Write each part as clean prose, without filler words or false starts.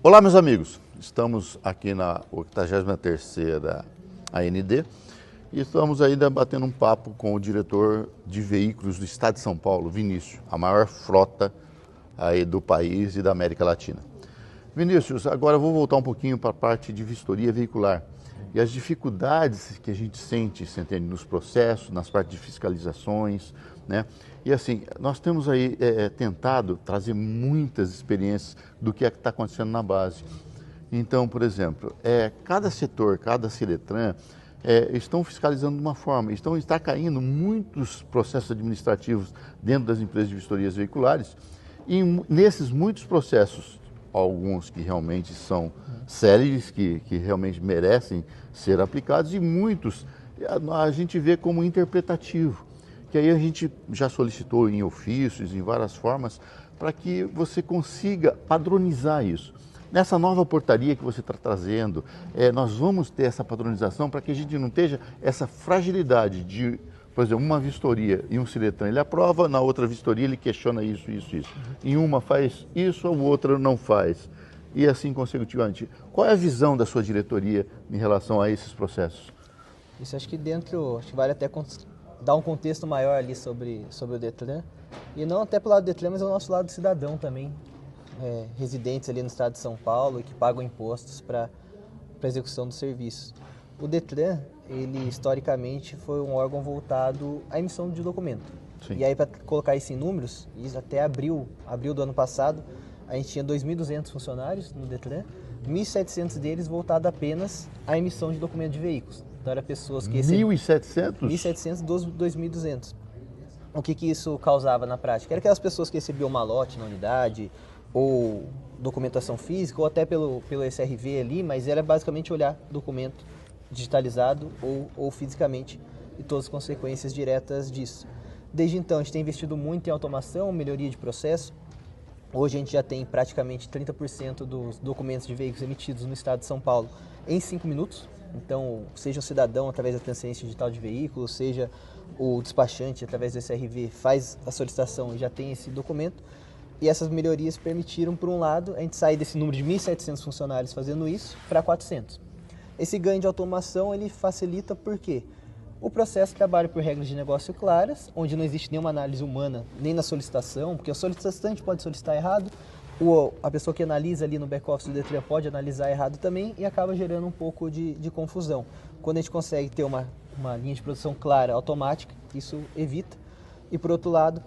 Olá, meus amigos. Estamos aqui na 83ª AND e estamos ainda batendo um papo com o diretor de veículos do estado de São Paulo, Vinícius, a maior frota aí do país e da América Latina. Vinícius, agora eu vou voltar um pouquinho para a parte de vistoria veicular e as dificuldades que a gente sente nos processos, nas partes de fiscalizações, né? E assim, nós temos aí tentado trazer muitas experiências do que está acontecendo na base. Então, por exemplo, cada setor, cada Ciretran, estão fiscalizando de uma forma, está caindo muitos processos administrativos dentro das empresas de vistorias veiculares e nesses muitos processos, alguns que realmente são sérios, que realmente merecem ser aplicados e muitos a gente vê como interpretativo. Que aí a gente já solicitou em ofícios, em várias formas, para que você consiga padronizar isso. Nessa nova portaria que você está trazendo, nós vamos ter essa padronização para que a gente não esteja essa fragilidade de, por exemplo, uma vistoria e um Ciretran, ele aprova, na outra vistoria ele questiona isso. Em uma faz isso, a outra não faz. E assim consecutivamente. Qual é a visão da sua diretoria em relação a esses processos? Isso acho que vale até dar um contexto maior ali sobre o Detran, e não até pelo lado do Detran, mas o nosso lado do cidadão também, residentes ali no estado de São Paulo e que pagam impostos para a execução dos serviços. O Detran, ele historicamente foi um órgão voltado à emissão de documento. Sim. E aí, para colocar isso em números, isso até abril do ano passado, a gente tinha 2.200 funcionários no Detran, 1.700 deles voltados apenas à emissão de documento de veículos. Então, eram pessoas que... 1.700? 1.700 dos 2.200. O que isso causava na prática? Era aquelas pessoas que recebiam malote na unidade, ou documentação física, ou até pelo SRV ali, mas era basicamente olhar documento digitalizado ou fisicamente e todas as consequências diretas disso. Desde então, a gente tem investido muito em automação, melhoria de processo. Hoje a gente já tem praticamente 30% dos documentos de veículos emitidos no estado de São Paulo em 5 minutos. Então, seja o cidadão através da transferência digital de veículo, seja o despachante através do SRV faz a solicitação e já tem esse documento. E essas melhorias permitiram, por um lado, a gente sair desse número de 1.700 funcionários fazendo isso para 400. Esse ganho de automação ele facilita porque o processo trabalha por regras de negócio claras, onde não existe nenhuma análise humana nem na solicitação, porque o solicitante pode solicitar errado, a pessoa que analisa ali no back-office do Detran pode analisar errado também e acaba gerando um pouco de confusão. Quando a gente consegue ter uma linha de produção clara, automática, isso evita. E por outro lado,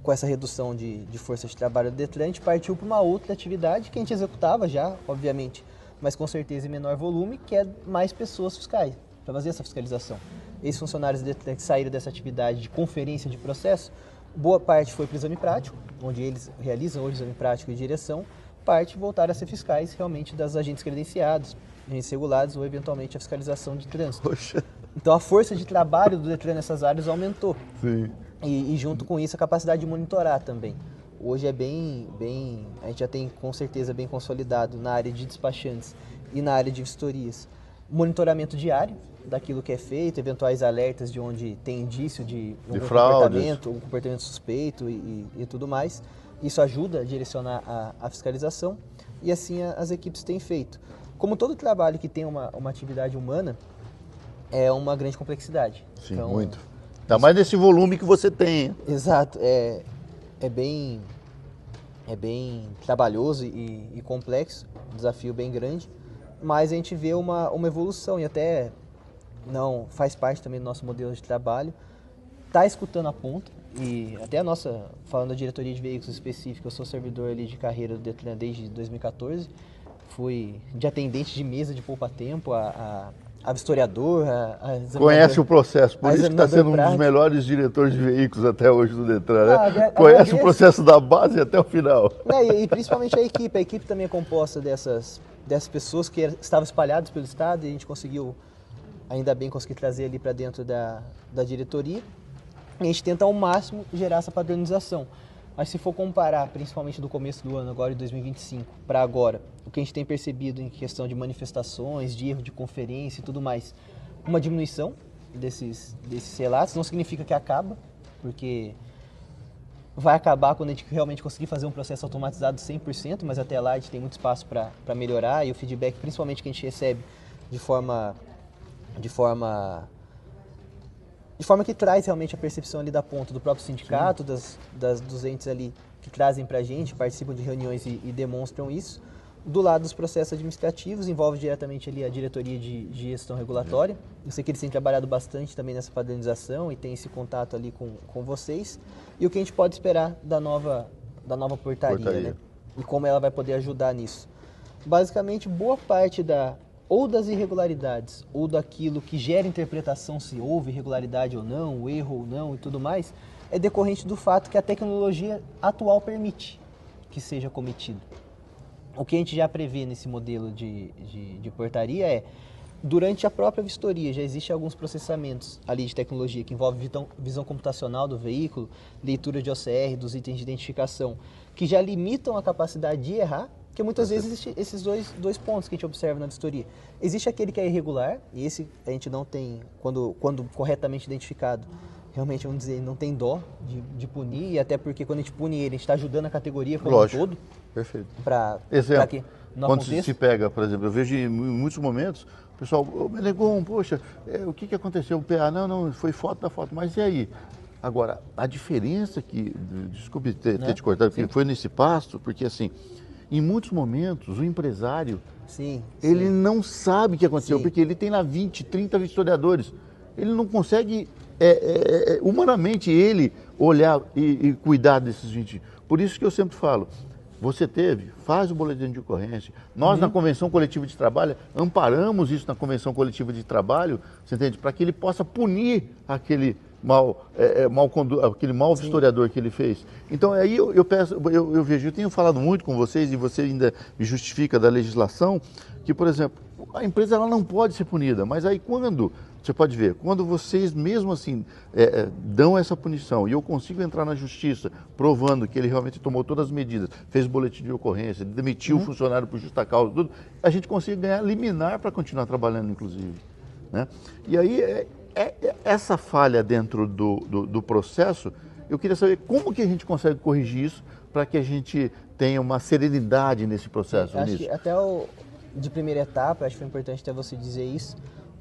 com essa redução de força de trabalho do Detran, a gente partiu para uma outra atividade que a gente executava já, obviamente, mas com certeza em menor volume, que é mais pessoas fiscais, para fazer essa fiscalização. Esses funcionários do Detran que saíram dessa atividade de conferência de processo, boa parte foi para o exame prático, onde eles realizam hoje o exame prático e direção, parte voltaram a ser fiscais realmente das agentes credenciados, agentes regulados ou eventualmente a fiscalização de trânsito. Poxa. Então a força de trabalho do Detran nessas áreas aumentou. Sim. E junto com isso a capacidade de monitorar também. Hoje a gente já tem com certeza bem consolidado na área de despachantes e na área de vistorias. Monitoramento diário daquilo que é feito, eventuais alertas de onde tem indício de um comportamento suspeito e tudo mais. Isso ajuda a direcionar a fiscalização e assim as equipes têm feito. Como todo trabalho que tem uma atividade humana, é uma grande complexidade. Sim, então, muito. Ainda mais nesse volume que você tem. Hein? Exato. É bem trabalhoso e complexo, um desafio bem grande, mas a gente vê uma evolução e até não faz parte também do nosso modelo de trabalho, está escutando a ponta e até falando da diretoria de veículos específica, eu sou servidor ali de carreira do Detran desde 2014, fui de atendente de mesa de poupa-tempo a vistoriador, conhece o processo, por isso que está sendo um dos melhores diretores de veículos até hoje do Detran, né? Conhece o processo da base até o final. E principalmente a equipe também é composta dessas pessoas que estavam espalhadas pelo estado e a gente conseguiu, ainda bem, conseguir trazer ali para dentro da diretoria. E a gente tenta ao máximo gerar essa padronização. Mas se for comparar, principalmente do começo do ano, agora em 2025, para agora, o que a gente tem percebido em questão de manifestações, de erro de conferência e tudo mais, uma diminuição desses relatos, não significa que acaba, porque vai acabar quando a gente realmente conseguir fazer um processo automatizado 100%, mas até lá a gente tem muito espaço para melhorar, e o feedback, principalmente que a gente recebe de forma que traz realmente a percepção ali da ponta do próprio sindicato, dos entes ali que trazem para a gente, participam de reuniões e demonstram isso. Do lado dos processos administrativos, envolve diretamente ali a diretoria de gestão regulatória. Eu sei que eles têm trabalhado bastante também nessa padronização e tem esse contato ali com vocês. E o que a gente pode esperar da nova portaria, né? E como ela vai poder ajudar nisso. Basicamente, boa parte ou das irregularidades, ou daquilo que gera interpretação se houve irregularidade ou não, o erro ou não e tudo mais, é decorrente do fato que a tecnologia atual permite que seja cometido. O que a gente já prevê nesse modelo de portaria é, durante a própria vistoria, já existem alguns processamentos ali de tecnologia que envolvem visão computacional do veículo, leitura de OCR, dos itens de identificação, que já limitam a capacidade de errar, porque muitas vezes existem esses dois pontos que a gente observa na vistoria. Existe aquele que é irregular, e esse a gente não tem, quando corretamente identificado, realmente, vamos dizer, não tem dó de punir, e até porque quando a gente pune ele, a gente está ajudando a categoria como um todo. Perfeito. Para que quando se pega, por exemplo, eu vejo em muitos momentos, o pessoal, Menegon, poxa, o que aconteceu? O PA, não, foi foto da foto, mas e aí? Agora, a diferença que, desculpe ter te cortado, porque foi nesse passo, porque assim, em muitos momentos, o empresário, ele não sabe o que aconteceu, porque ele tem lá 20, 30 historiadores, ele não consegue humanamente ele olhar e cuidar desses 20. Por isso que eu sempre falo, você faz o boletim de ocorrência. Nós na Convenção Coletiva de Trabalho, amparamos isso na Convenção Coletiva de Trabalho, você entende? Para que ele possa punir aquele aquele mau historiador que ele fez. Então aí eu vejo, eu tenho falado muito com vocês e você ainda me justifica da legislação, que, por exemplo, a empresa ela não pode ser punida, mas aí você pode ver, quando vocês mesmo assim dão essa punição e eu consigo entrar na justiça provando que ele realmente tomou todas as medidas, fez boletim de ocorrência, demitiu o funcionário por justa causa, tudo, a gente consegue ganhar liminar para continuar trabalhando, inclusive. Né? E aí, essa falha dentro do processo, eu queria saber como que a gente consegue corrigir isso para que a gente tenha uma serenidade nesse processo. Acho que até de primeira etapa, acho que foi importante até você dizer isso,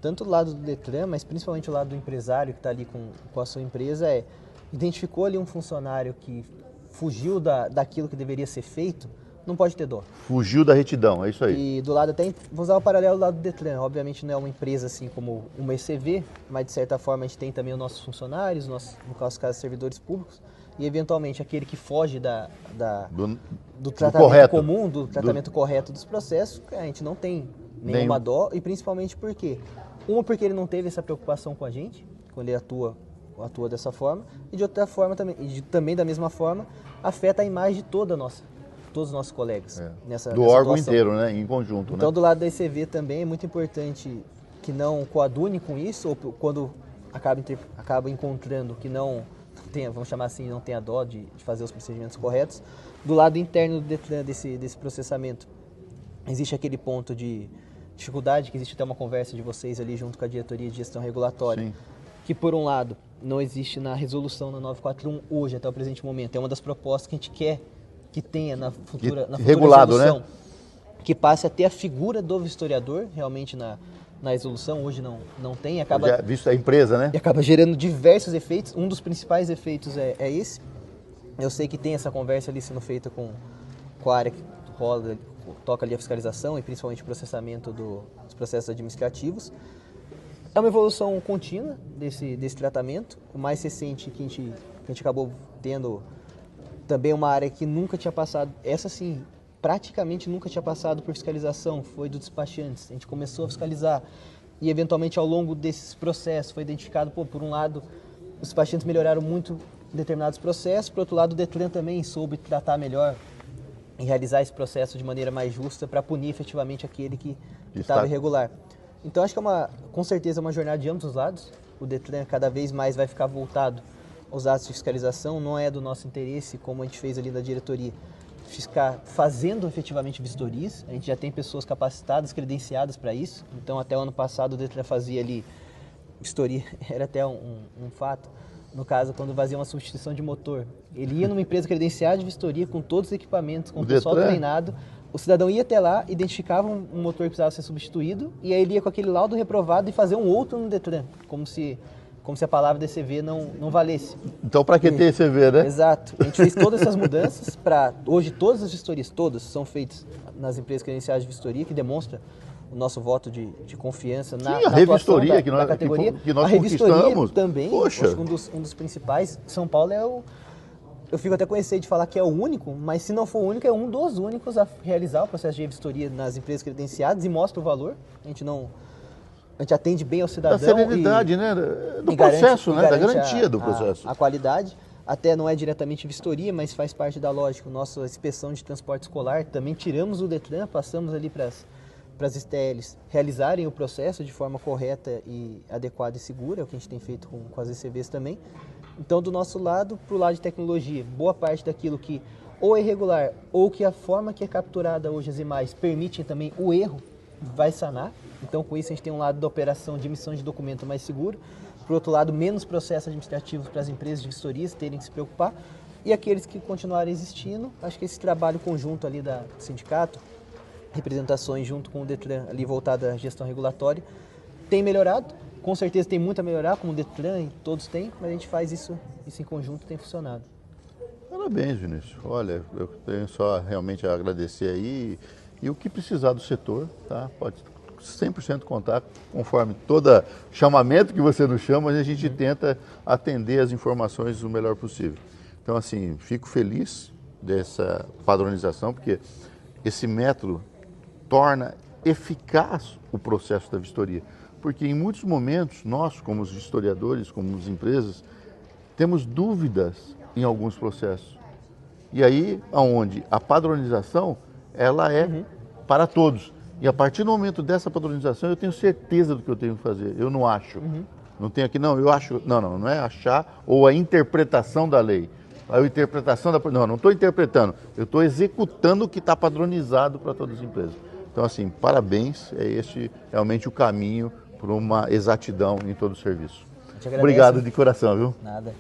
tanto do lado do Detran, mas principalmente o lado do empresário que está ali com a sua empresa, identificou ali um funcionário que fugiu daquilo que deveria ser feito, não pode ter dó. Fugiu da retidão, é isso aí. E do lado até, vou usar o paralelo do lado do Detran, obviamente não é uma empresa assim como uma ECV, mas de certa forma a gente tem também os nossos funcionários, no nosso caso servidores públicos, e eventualmente aquele que foge do tratamento comum, do tratamento correto dos processos, a gente não tem nenhuma dó, e principalmente porque ele não teve essa preocupação com a gente, quando ele atua dessa forma, e de outra forma também da mesma forma, afeta a imagem de todos os nossos colegas. Nessa órgão situação inteiro, né? Em conjunto. Então, né? do lado da ECV também é muito importante que não coadune com isso, ou quando acaba encontrando que não tenha, vamos chamar assim, não tenha dó de fazer os procedimentos corretos. Do lado interno do Detran, desse processamento, existe aquele ponto de dificuldade, que existe até uma conversa de vocês ali junto com a diretoria de gestão regulatória, Sim. que por um lado não existe na resolução na 941 hoje, até o presente momento. É uma das propostas que a gente quer que tenha na futura regulado, resolução, né? Que passe a ter a figura do historiador realmente na resolução. Hoje não tem, acaba visto a empresa, né? E acaba gerando diversos efeitos. Um dos principais efeitos é esse. Eu sei que tem essa conversa ali sendo feita com a área que toca ali a fiscalização e principalmente o processamento dos processos administrativos. É uma evolução contínua desse tratamento. O mais recente que a gente acabou tendo também uma área que nunca tinha passado, essa sim, praticamente nunca tinha passado por fiscalização, foi do despachantes. A gente começou a fiscalizar e eventualmente ao longo desses processos foi identificado, por um lado, os despachantes melhoraram muito determinados processos, por outro lado o Detran também soube tratar melhor e realizar esse processo de maneira mais justa para punir efetivamente aquele que estava irregular. Então acho que com certeza é uma jornada de ambos os lados. O Detran cada vez mais vai ficar voltado aos atos de fiscalização, não é do nosso interesse, como a gente fez ali na diretoria, ficar fazendo efetivamente vistorias. A gente já tem pessoas capacitadas, credenciadas para isso. Então até o ano passado o Detran fazia ali vistoria, era até um fato, no caso, quando fazia uma substituição de motor. Ele ia numa empresa credenciada de vistoria com todos os equipamentos, com o pessoal treinado. O cidadão ia até lá, identificava um motor que precisava ser substituído e aí ele ia com aquele laudo reprovado e fazer um outro no Detran, como se a palavra DCV não valesse. Então, para que ter ECV, né? Exato. A gente fez todas essas mudanças para... Hoje, todas as vistorias, todas, são feitas nas empresas credenciadas de vistoria, que demonstra o nosso voto de confiança na revistoria da categoria. Que nós a revistoria conquistamos também, Poxa. Um dos principais. São Paulo é o... Eu fico até com receio de falar que é o único, mas se não for o único, é um dos únicos a realizar o processo de revistoria nas empresas credenciadas e mostra o valor. A gente atende bem ao cidadão. Da serenidade, né? Do processo, né? Da garantia do processo. A qualidade, até não é diretamente vistoria, mas faz parte da lógica. Nossa inspeção de transporte escolar, também tiramos o Detran, passamos ali para as STLs realizarem o processo de forma correta e adequada e segura, é o que a gente tem feito com as ECVs também. Então, do nosso lado, para o lado de tecnologia, boa parte daquilo que ou é irregular ou que a forma que é capturada hoje as imagens permite também o erro, vai sanar. Então, com isso, a gente tem um lado da operação de emissão de documento mais seguro. Por outro lado, menos processos administrativos para as empresas de vistorias terem que se preocupar. E aqueles que continuarem existindo, acho que esse trabalho conjunto ali do sindicato, representações junto com o Detran ali voltado à gestão regulatória, tem melhorado. Com certeza tem muito a melhorar, como o Detran e todos têm, mas a gente faz isso em conjunto e tem funcionado. Parabéns, Vinícius. Olha, eu tenho só realmente a agradecer aí. E o que precisar do setor, tá? Pode 100% contar, conforme todo chamamento que você nos chama, a gente tenta atender as informações o melhor possível. Então, assim, fico feliz dessa padronização, porque esse método torna eficaz o processo da vistoria. Porque em muitos momentos, nós, como os historiadores, como as empresas, temos dúvidas em alguns processos. E aí, aonde a padronização, ela é para todos. E a partir do momento dessa padronização, eu tenho certeza do que eu tenho que fazer. Eu não acho. Não tenho aqui, não, eu acho. Não é achar ou a interpretação da lei. A interpretação da... Não estou interpretando. Eu estou executando o que está padronizado para todas as empresas. Então, assim, parabéns. É este realmente o caminho para uma exatidão em todo o serviço. Obrigado de coração, viu? Nada.